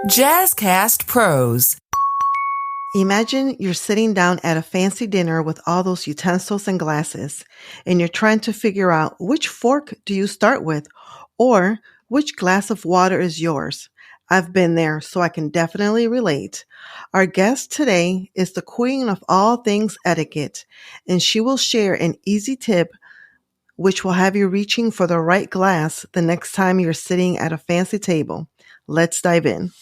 Jazzcast Pros. Imagine you're sitting down at a fancy dinner with all those utensils and glasses, and you're trying to figure out which fork do you start with, or which glass of water is yours. I've been there, so I can definitely relate. Our guest today is the queen of all things etiquette, and she will share an easy tip which will have you reaching for the right glass the next time you're sitting at a fancy table. Let's dive in.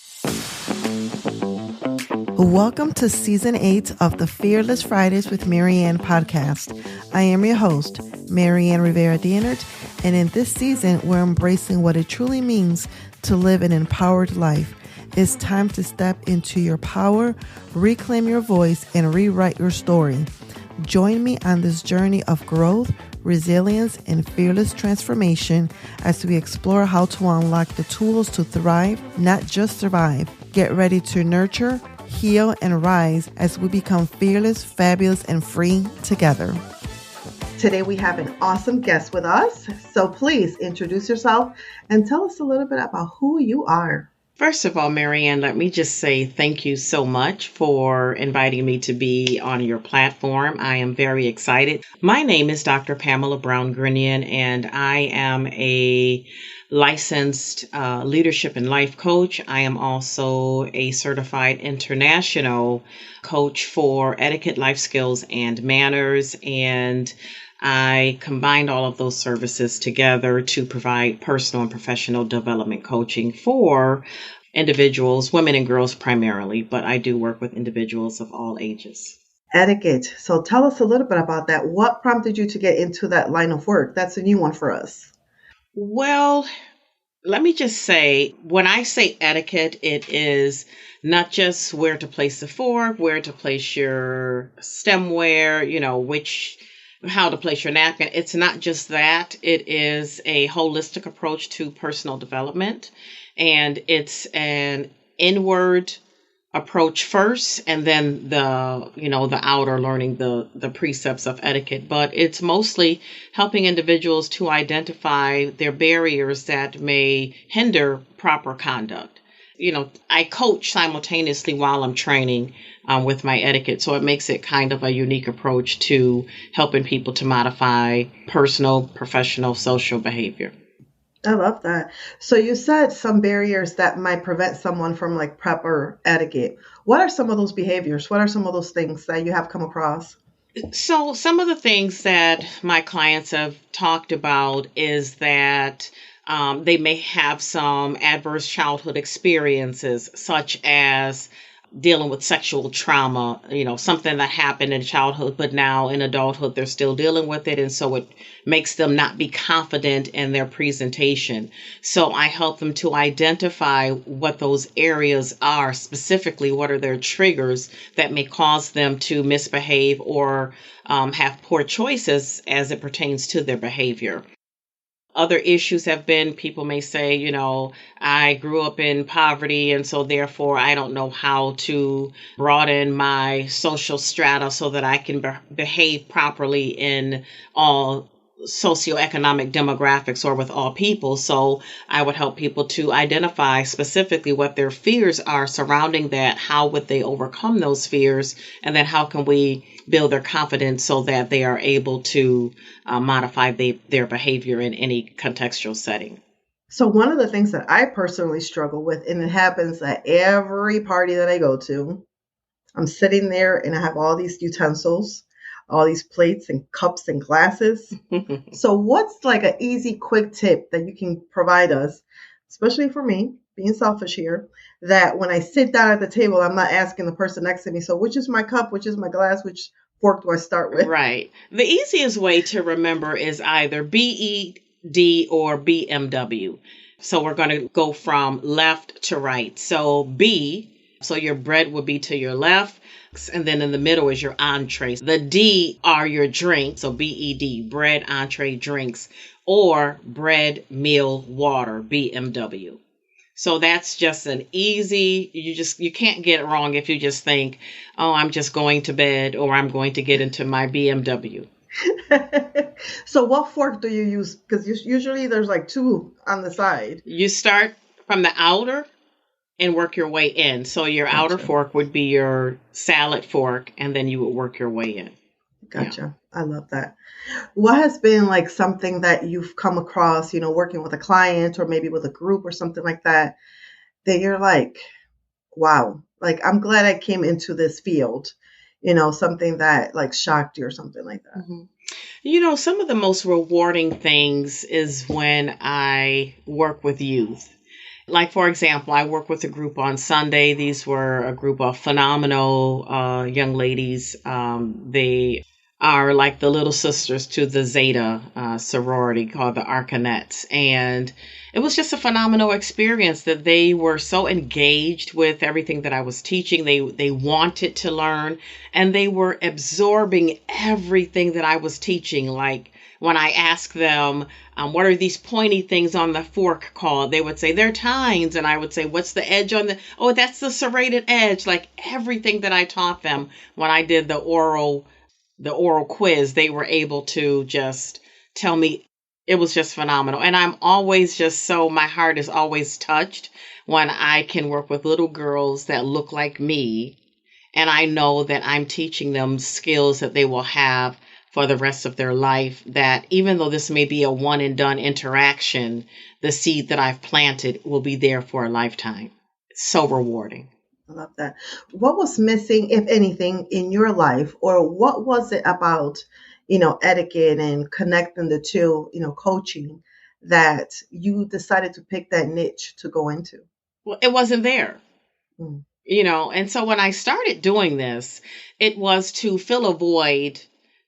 Welcome to Season 8 of the Fearless Fridays with Maryann podcast. I am your host, Maryann Rivera-Dienert, and in this season, we're embracing what it truly means to live an empowered life. It's time to step into your power, reclaim your voice, and rewrite your story. Join me on this journey of growth, resilience, and fearless transformation as we explore how to unlock the tools to thrive, not just survive. Get ready to nurture, heal, and rise as we become fearless, fabulous, and free together. Today we have an awesome guest with us, so please introduce yourself and tell us a little bit about who you are. First of all, Maryann, let me just say thank you so much for inviting me to be on your platform. I am very excited. My name is Dr. Pamala Brown-Grinion, and I am a licensed leadership and life coach. I am also a certified international coach for etiquette, life skills, and manners. And I combined all of those services together to provide personal and professional development coaching for individuals, women and girls primarily, but I do work with individuals of all ages. Etiquette. So tell us a little bit about that. What prompted you to get into that line of work? That's a new one for us. Well, let me just say, when I say etiquette, it is not just where to place the fork, where to place your stemware, how to place your napkin. It's not just that. It is a holistic approach to personal development, and it's an inward approach first, and then the outer learning the precepts of etiquette. But it's mostly helping individuals to identify their barriers that may hinder proper conduct. I coach simultaneously while I'm training with my etiquette, so it makes it kind of a unique approach to helping people to modify personal, professional, social behavior. I love that. So you said some barriers that might prevent someone from proper etiquette. What are some of those behaviors? What are some of those things that you have come across? So some of the things that my clients have talked about is that they may have some adverse childhood experiences, such as dealing with sexual trauma, something that happened in childhood, but now in adulthood, they're still dealing with it. And so it makes them not be confident in their presentation. So I help them to identify what those areas are, specifically what are their triggers that may cause them to misbehave or have poor choices as it pertains to their behavior. Other issues have been, people may say, I grew up in poverty, and so therefore I don't know how to broaden my social strata so that I can behave properly in all socioeconomic demographics or with all people. So I would help people to identify specifically what their fears are surrounding that. How would they overcome those fears? And then how can we build their confidence so that they are able to modify their behavior in any contextual setting? So one of the things that I personally struggle with, and it happens at every party that I go to, I'm sitting there and I have all these utensils, all these plates and cups and glasses. So what's an easy, quick tip that you can provide us, especially for me, being selfish here, that when I sit down at the table, I'm not asking the person next to me, so which is my cup, which is my glass, which fork do I start with? Right. The easiest way to remember is either BED or BMW. So we're going to go from left to right. So B, so your bread would be to your left. And then in the middle is your entree. The D are your drinks. So BED, bread, entree, drinks, or bread, meal, water, BMW. So that's just an easy, you can't get it wrong if you just think, oh, I'm just going to bed or I'm going to get into my BMW. So what fork do you use? Because usually there's two on the side. You start from the outer and work your way in. So your outer Gotcha. fork would be your salad fork, and then you would work your way in. Gotcha. I love that. What has been like something that you've come across, working with a client or maybe with a group or something like that, that you're like, wow, like I'm glad I came into this field, something that like shocked you or something like that? Some of the most rewarding things is when I work with youth. Like, for example, I work with a group on Sunday. These were a group of phenomenal young ladies. They are like the little sisters to the Zeta sorority called the Arcanettes. And it was just a phenomenal experience that they were so engaged with everything that I was teaching. They wanted to learn, and they were absorbing everything that I was teaching. Like when I asked them, what are these pointy things on the fork called? They would say they're tines. And I would say, what's the edge on oh, that's the serrated edge. Like everything that I taught them when I did the oral quiz, they were able to just tell me. It was just phenomenal. And I'm always my heart is always touched when I can work with little girls that look like me. And I know that I'm teaching them skills that they will have for the rest of their life, that even though this may be a one and done interaction, the seed that I've planted will be there for a lifetime. It's so rewarding. I love that. What was missing, if anything, in your life, or what was it about, etiquette and connecting the two, coaching, that you decided to pick that niche to go into? Well, it wasn't there. Mm. And so when I started doing this, it was to fill a void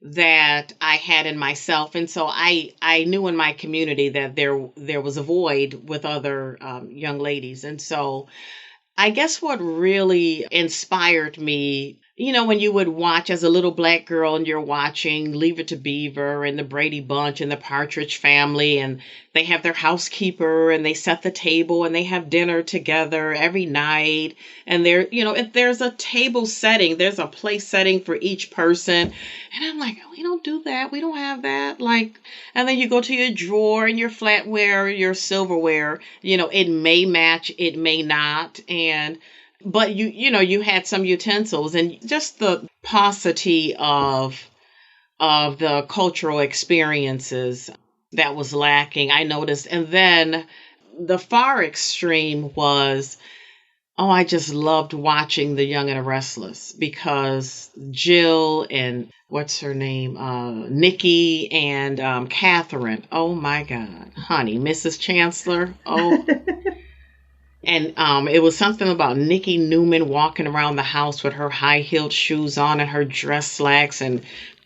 that I had in myself. And so I knew in my community that there was a void with other young ladies. And so I guess what really inspired me, when you would watch as a little Black girl and you're watching Leave It to Beaver and the Brady Bunch and the Partridge Family, and they have their housekeeper and they set the table and they have dinner together every night. And if there's a table setting, there's a place setting for each person. And I'm like, we don't do that. We don't have that. And then you go to your drawer and your flatware, your silverware, it may match, it may not. But you had some utensils, and just the paucity of the cultural experiences that was lacking, I noticed. And then the far extreme was, I just loved watching The Young and the Restless, because Jill and what's her name, Nikki and Catherine. Oh my God, honey, Mrs. Chancellor. Oh. And it was something about Nikki Newman walking around the house with her high-heeled shoes on and her dress slacks. And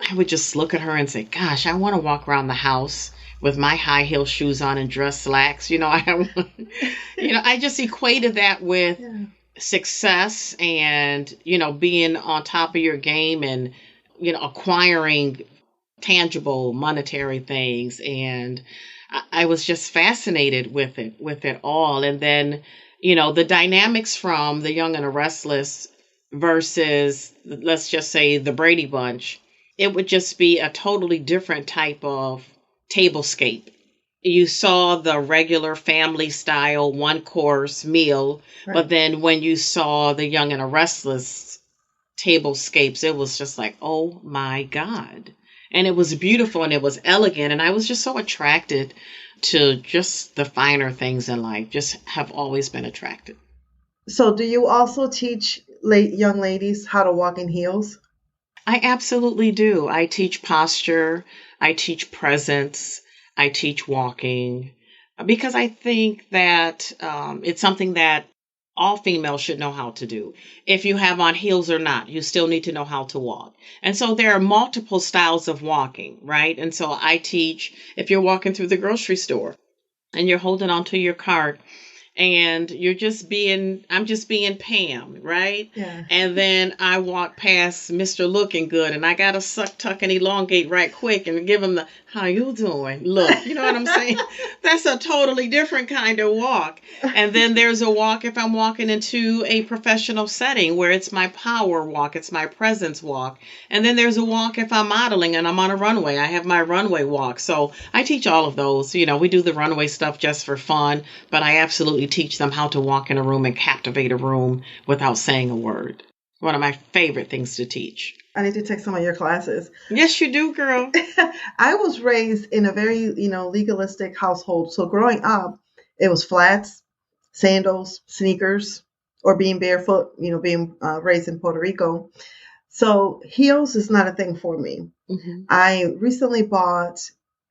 I would just look at her and say, gosh, I want to walk around the house with my high-heeled shoes on and dress slacks. I just equated that with success and, being on top of your game and, acquiring tangible monetary things. And I was just fascinated with it all. And then, the dynamics from The Young and the Restless versus, let's just say, the Brady Bunch, it would just be a totally different type of tablescape. You saw the regular family style one course meal, right. But then when you saw The Young and the Restless tablescapes, it was just like, oh my God. And it was beautiful and it was elegant. And I was just so attracted to just the finer things in life, just have always been attracted. So do you also teach young ladies how to walk in heels? I absolutely do. I teach posture. I teach presence. I teach walking, because I think that it's something that all females should know how to do. If you have on heels or not, you still need to know how to walk. And so there are multiple styles of walking, right? And so I teach, if you're walking through the grocery store and you're holding onto your cart and I'm just being Pam, right? Yeah. And then I walk past Mr. Looking Good and I got to suck, tuck, and elongate right quick and give him the, how you doing? Look, you know what I'm saying? That's a totally different kind of walk. And then there's a walk if I'm walking into a professional setting where it's my power walk, it's my presence walk. And then there's a walk if I'm modeling and I'm on a runway. I have my runway walk. So I teach all of those. We do the runway stuff just for fun, but I absolutely absolutely teach them how to walk in a room and captivate a room without saying a word. One of my favorite things to teach. I need to take some of your classes. Yes, you do, girl. I was raised in a very, legalistic household. So growing up, it was flats, sandals, sneakers, or being barefoot, being raised in Puerto Rico. So heels is not a thing for me. Mm-hmm. I recently bought,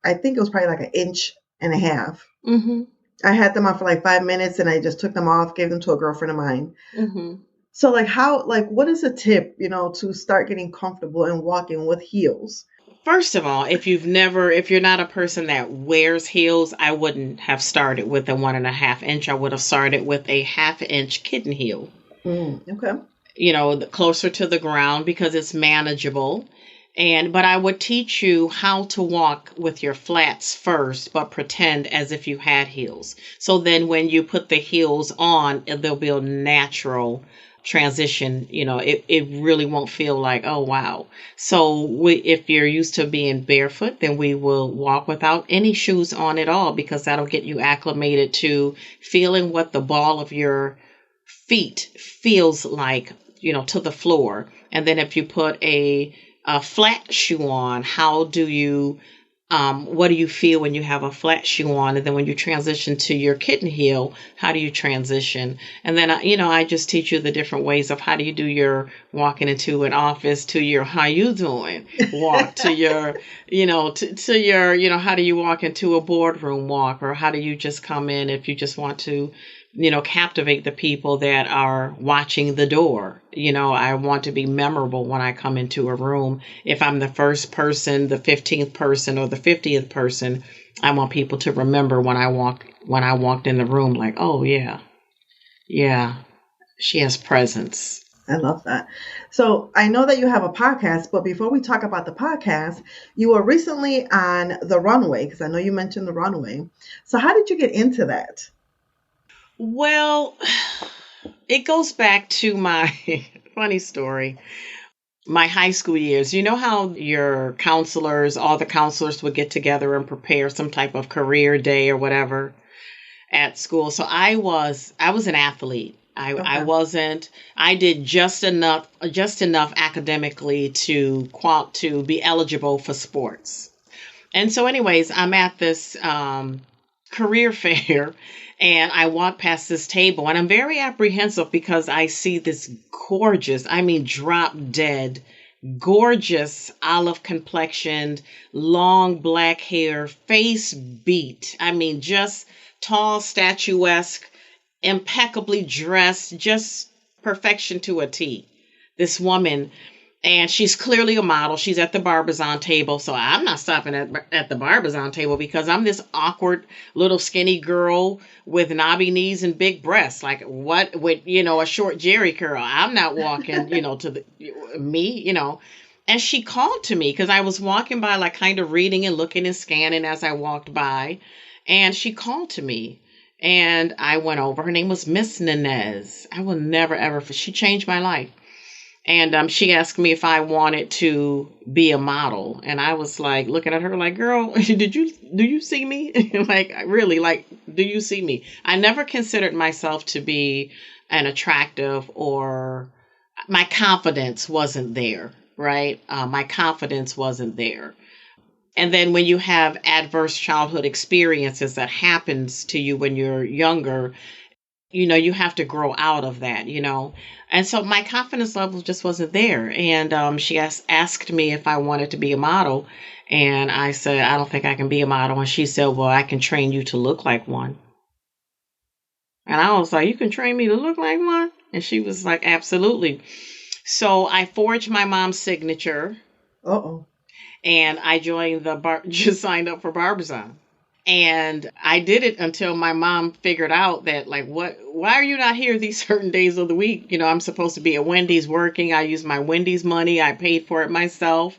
I think it was probably like 1.5 inches. Mm-hmm. I had them on for like 5 minutes and I just took them off, gave them to a girlfriend of mine. Mm-hmm. So what is a tip, to start getting comfortable and walking with heels? First of all, if you're not a person that wears heels, I wouldn't have started with a 1.5 inch. I would have started with a 1/2 inch kitten heel. Okay. Closer to the ground because it's manageable. But I would teach you how to walk with your flats first, but pretend as if you had heels. So then when you put the heels on, there'll be a natural transition. It really won't feel like, oh, wow. So if you're used to being barefoot, then we will walk without any shoes on at all, because that'll get you acclimated to feeling what the ball of your feet feels like, to the floor. And then if you put a flat shoe on, how do you, what do you feel when you have a flat shoe on? And then when you transition to your kitten heel, how do you transition? And then, I just teach you the different ways of how do you do your walking into an office, to your how you doing walk, to your, to your, how do you walk into a boardroom walk, or how do you just come in if you just want to, captivate the people that are watching the door. I want to be memorable when I come into a room. If I'm the first person, the 15th person, or the 50th person, I want people to remember when I walked in the room, like, oh yeah, she has presence. I love that. So I know that you have a podcast, but before we talk about the podcast, you were recently on the runway, because I know you mentioned the runway. So how did you get into that? Well, it goes back to my funny story. My high school years. You know how your counselors, all the counselors would get together and prepare some type of career day or whatever at school. So I was an athlete. I did just enough academically to be eligible for sports. And so anyways, I'm at this career fair, and I walk past this table, and I'm very apprehensive because I see this gorgeous, drop dead, gorgeous olive complexioned, long black hair, face beat. Just tall, statuesque, impeccably dressed, just perfection to a T. This woman. And she's clearly a model. She's at the Barbizon table. So I'm not stopping at the Barbizon table, because I'm this awkward little skinny girl with knobby knees and big breasts. Like, what with, a short Jerry curl. I'm not walking, to me. And she called to me because I was walking by, like kind of reading and looking and scanning as I walked by. And she called to me. And I went over. Her name was Miss Ninez. I will never, ever, she changed my life. And she asked me if I wanted to be a model. And I was like, looking at her like, girl, do you see me? Like, really, like, do you see me? I never considered myself to be an attractive, or my confidence wasn't there, right? My confidence wasn't there. And then when you have adverse childhood experiences that happens to you when you're younger, you have to grow out of that, And so my confidence level just wasn't there. And she asked me if I wanted to be a model. And I said, I don't think I can be a model. And she said, well, I can train you to look like one. And I was like, you can train me to look like one? And she was like, absolutely. So I forged my mom's signature. Uh-oh. And I joined just signed up for Barbizon. And I did it until my mom figured out that, like, why are you not here these certain days of the week? I'm supposed to be at Wendy's working. I used my Wendy's money. I paid for it myself.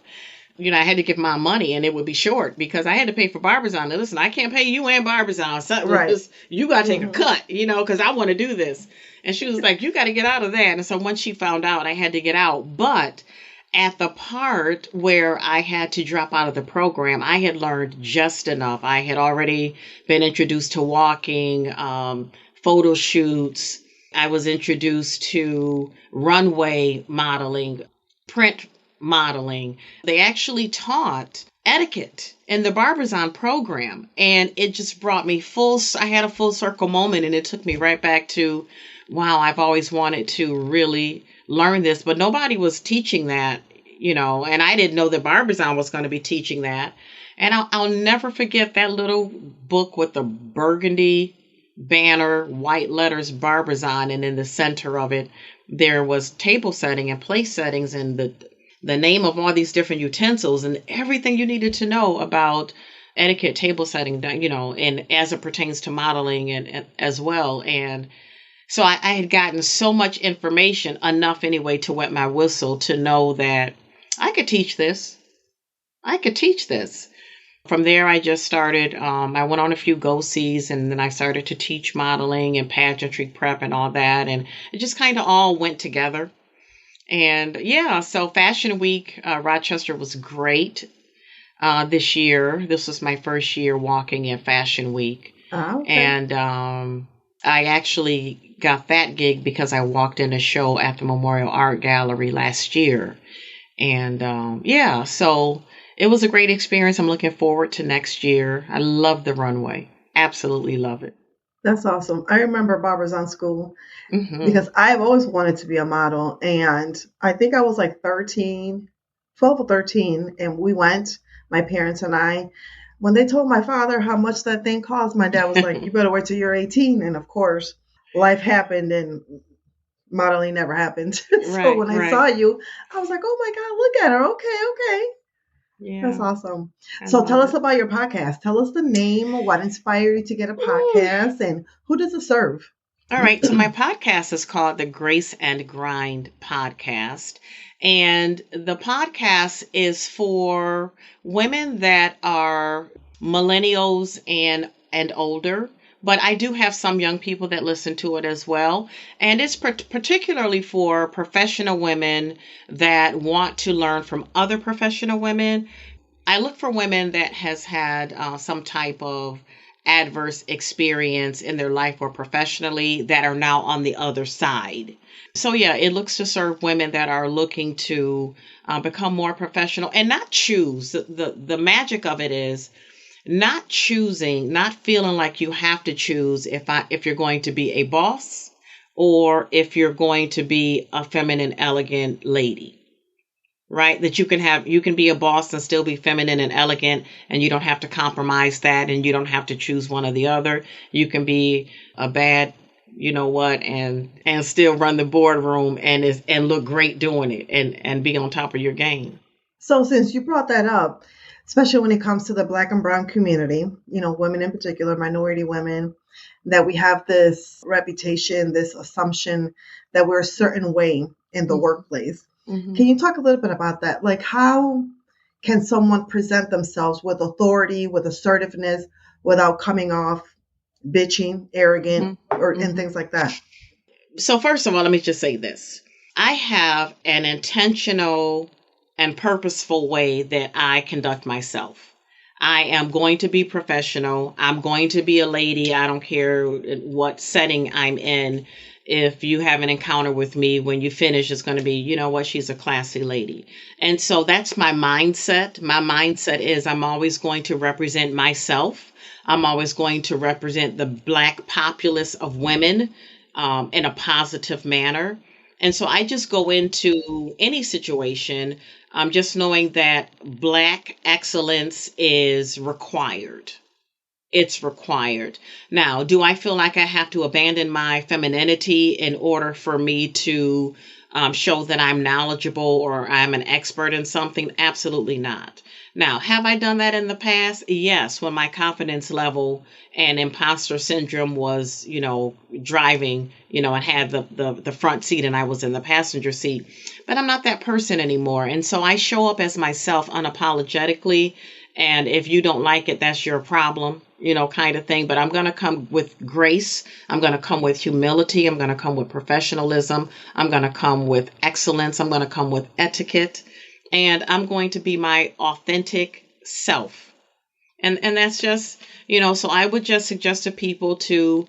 I had to give my money, and it would be short because I had to pay for Barbizon. Now, listen, I can't pay you and Barbizon. So right. You got to take a cut, because I want to do this. And she was like, you got to get out of that. And so once she found out, I had to get out. But at the part where I had to drop out of the program, I had learned just enough. I had already been introduced to walking, photo shoots. I was introduced to runway modeling, print modeling. They actually taught etiquette in the Barbizon program. And it just brought me I had a full circle moment, and it took me right back to, wow, I've always wanted to really learn this, but nobody was teaching that, and I didn't know that Barbizon was going to be teaching that. And I'll never forget that little book with the burgundy banner, white letters, Barbizon, and in the center of it, there was table setting and place settings and the name of all these different utensils and everything you needed to know about etiquette, table setting, and as it pertains to modeling and as well. And so I had gotten so much information, enough anyway to wet my whistle to know that I could teach this. From there, I just started, I went on a few go-sees, and then I started to teach modeling and pageantry prep and all that. And it just kind of all went together. And yeah, so Fashion Week, Rochester was great this year. This was my first year walking in Fashion Week. Oh, okay. And I actually got that gig because I walked in a show at the Memorial Art Gallery last year. And yeah, so it was a great experience. I'm looking forward to next year. I love the runway. Absolutely love it. That's awesome. I remember Barbizon School Mm-hmm. because I've always wanted to be a model. And I think I was like 12 or 13. And we went, my parents and I. When they told my father how much that thing cost, my dad was like, you better wait till you're 18. And of course, life happened and modeling never happened. So when I saw you, I was like, oh my God, look at her. Okay. Yeah. That's awesome. So tell us about your podcast. Tell us the name, what inspired you to get a podcast, and who does it serve? All right. So my podcast is called the Grace and Grind Podcast. And the podcast is for women that are millennials and older. But I do have some young people that listen to it as well. And it's particularly for professional women that want to learn from other professional women. I look for women that has had some type of adverse experience in their life or professionally that are now on the other side. So yeah, it looks to serve women that are looking to become more professional and not choose. The magic of it is not choosing, not feeling like you have to choose if you're going to be a boss or if you're going to be a feminine, elegant lady, right? That you can be a boss and still be feminine and elegant, and you don't have to compromise that, and you don't have to choose one or the other. You can be a bad, and still run the boardroom and look great doing it and be on top of your game. So since you brought that up, especially when it comes to the Black and Brown community, women in particular, minority women, that we have this reputation, this assumption that we're a certain way in the workplace. Mm-hmm. Can you talk a little bit about that? Like, how can someone present themselves with authority, with assertiveness, without coming off bitching, arrogant, and things like that? So first of all, let me just say this. I have an intentional and purposeful way that I conduct myself. I am going to be professional. I'm going to be a lady. I don't care what setting I'm in. If you have an encounter with me, when you finish, it's going to be, she's a classy lady. And so that's my mindset. My mindset is I'm always going to represent myself. I'm always going to represent the Black populace of women in a positive manner. And so I just go into any situation just knowing that Black excellence is required. It's required. Now, do I feel like I have to abandon my femininity in order for me to show that I'm knowledgeable or I'm an expert in something? Absolutely not. Now, have I done that in the past? Yes, when my confidence level and imposter syndrome was, driving, and had the front seat and I was in the passenger seat. But I'm not that person anymore. And so I show up as myself unapologetically. And if you don't like it, that's your problem, kind of thing. But I'm going to come with grace. I'm going to come with humility. I'm going to come with professionalism. I'm going to come with excellence. I'm going to come with etiquette. And I'm going to be my authentic self. And that's just, so I would just suggest to people to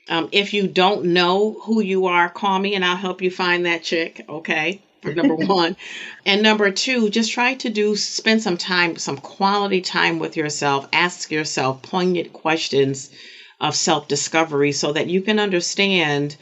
If you don't know who you are, call me and I'll help you find that chick. Okay. For number one. And number two, just try to spend some time, some quality time with yourself. Ask yourself poignant questions of self-discovery so that you can understand,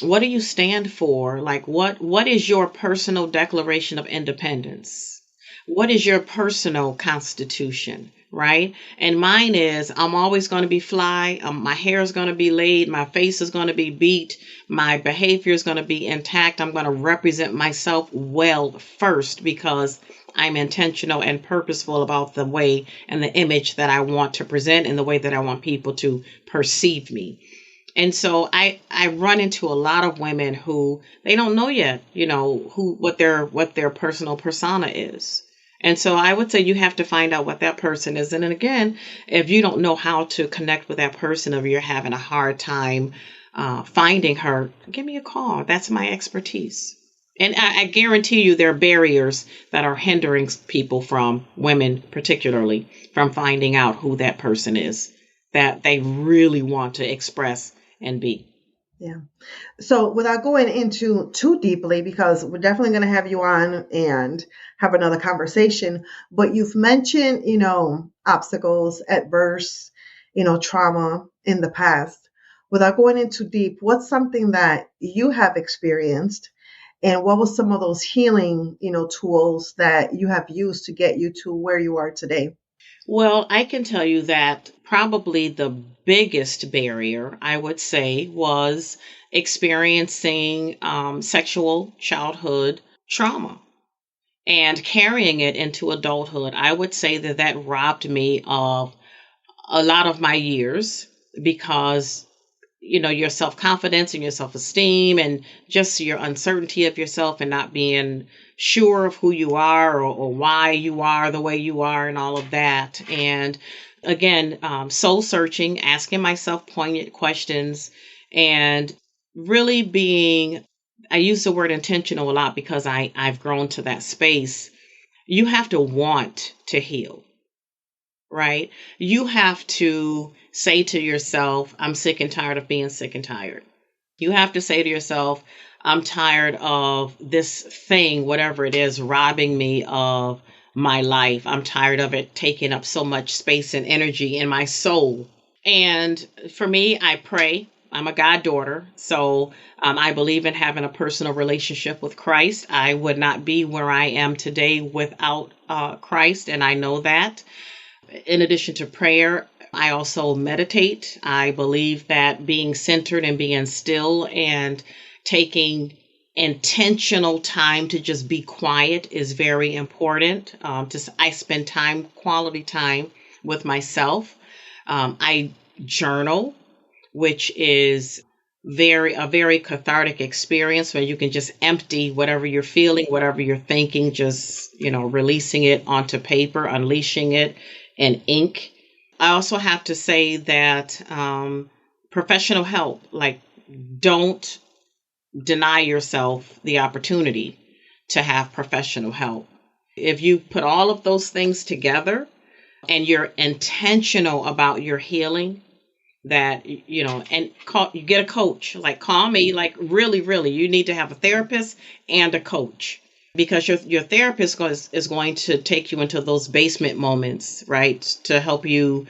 what do you stand for? Like, what is your personal declaration of independence? What is your personal constitution? Right? And mine is, I'm always going to be fly. My hair is going to be laid. My face is going to be beat. My behavior is going to be intact. I'm going to represent myself well first because I'm intentional and purposeful about the way and the image that I want to present and the way that I want people to perceive me. And so I run into a lot of women who they don't know yet, what their personal persona is. And so I would say you have to find out what that person is. And then again, if you don't know how to connect with that person, or you're having a hard time finding her, give me a call. That's my expertise. And I guarantee you there are barriers that are hindering people, from women particularly, from finding out who that person is that they really want to express and be. Yeah. So without going into too deeply, because we're definitely going to have you on and have another conversation, but you've mentioned, obstacles, adverse, trauma in the past. Without going into deep, what's something that you have experienced, and what was some of those healing, tools that you have used to get you to where you are today? Well, I can tell you that probably the biggest barrier, I would say, was experiencing sexual childhood trauma and carrying it into adulthood. I would say that robbed me of a lot of my years, because your self-confidence and your self-esteem and just your uncertainty of yourself and not being sure of who you are, or why you are the way you are and all of that. And again, soul searching, asking myself poignant questions, and really being, I use the word intentional a lot because I've grown to that space. You have to want to heal, right? You have to say to yourself, I'm sick and tired of being sick and tired. You have to say to yourself, I'm tired of this thing, whatever it is, robbing me of my life. I'm tired of it taking up so much space and energy in my soul. And for me, I pray. I'm a goddaughter, so I believe in having a personal relationship with Christ. I would not be where I am today without Christ, and I know that. In addition to prayer, I also meditate. I believe that being centered and being still and taking intentional time to just be quiet is very important. I spend quality time with myself. I journal, which is a very cathartic experience where you can just empty whatever you're feeling, whatever you're thinking, just, releasing it onto paper, unleashing it in ink. I also have to say that professional help, like, don't deny yourself the opportunity to have professional help. If you put all of those things together and you're intentional about your healing, that, and you get a coach, like call me, like really, you need to have a therapist and a coach, because your therapist is going to take you into those basement moments, right, to help you.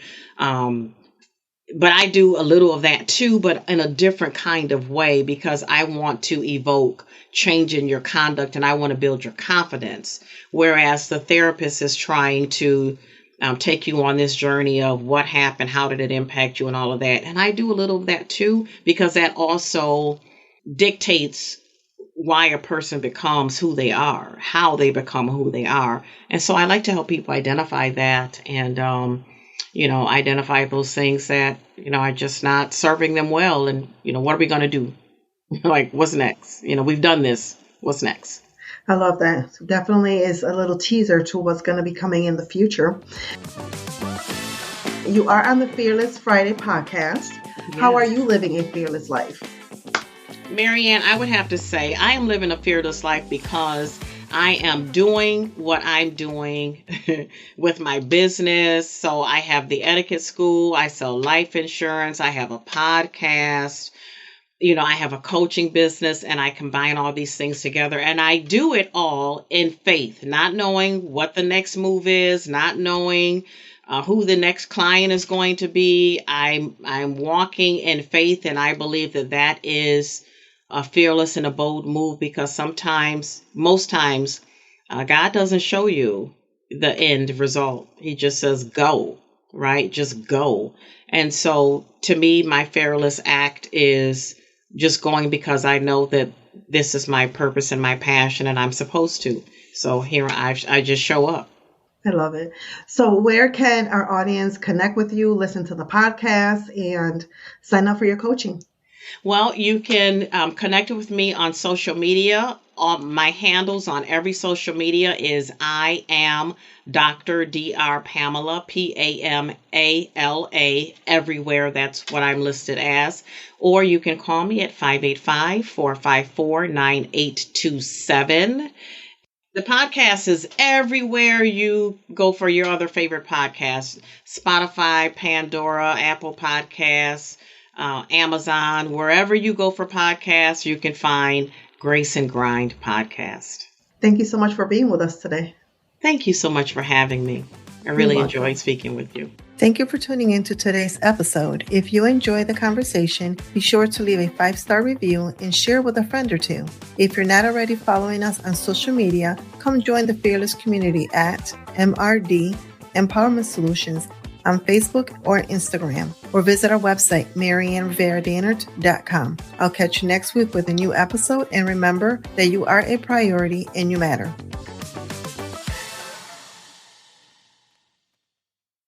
But I do a little of that too, but in a different kind of way, because I want to evoke change in your conduct and I want to build your confidence. Whereas the therapist is trying to take you on this journey of what happened, how did it impact you, and all of that. And I do a little of that too, because that also dictates why a person becomes who they are, how they become who they are. And so I like to help people identify that and, identify those things that, are just not serving them well. And, what are we going to do? Like, what's next? We've done this. What's next? I love that. Definitely is a little teaser to what's going to be coming in the future. You are on the Fearless Friday podcast. Yes. How are you living a fearless life? Maryann, I would have to say I am living a fearless life because I am doing what I'm doing with my business. So I have the Etiquette School, I sell life insurance, I have a podcast, I have a coaching business, and I combine all these things together. And I do it all in faith, not knowing what the next move is, not knowing who the next client is going to be. I'm walking in faith, and I believe that is a fearless and a bold move, because most times, God doesn't show you the end result. He just says, go, right? Just go. And so to me, my fearless act is just going because I know that this is my purpose and my passion, and I'm supposed to. So here I just show up. I love it. So where can our audience connect with you, listen to the podcast, and sign up for your coaching? Well, you can connect with me on social media. My handles on every social media is I am Dr. Dr. Pamala, Pamala, everywhere. That's what I'm listed as. Or you can call me at 585-454-9827. The podcast is everywhere you go for your other favorite podcasts: Spotify, Pandora, Apple Podcasts, Amazon. Wherever you go for podcasts, you can find Grace and Grind podcast. Thank you so much for being with us today. Thank you so much for having me. I really enjoyed speaking with you. Thank you for tuning in to today's episode. If you enjoyed the conversation, be sure to leave a 5-star review and share with a friend or two. If you're not already following us on social media, come join the Fearless community at MRD Empowerment Solutions on Facebook or Instagram, or visit our website, MaryannRiveraDannert.com. I'll catch you next week with a new episode, and remember that you are a priority and you matter.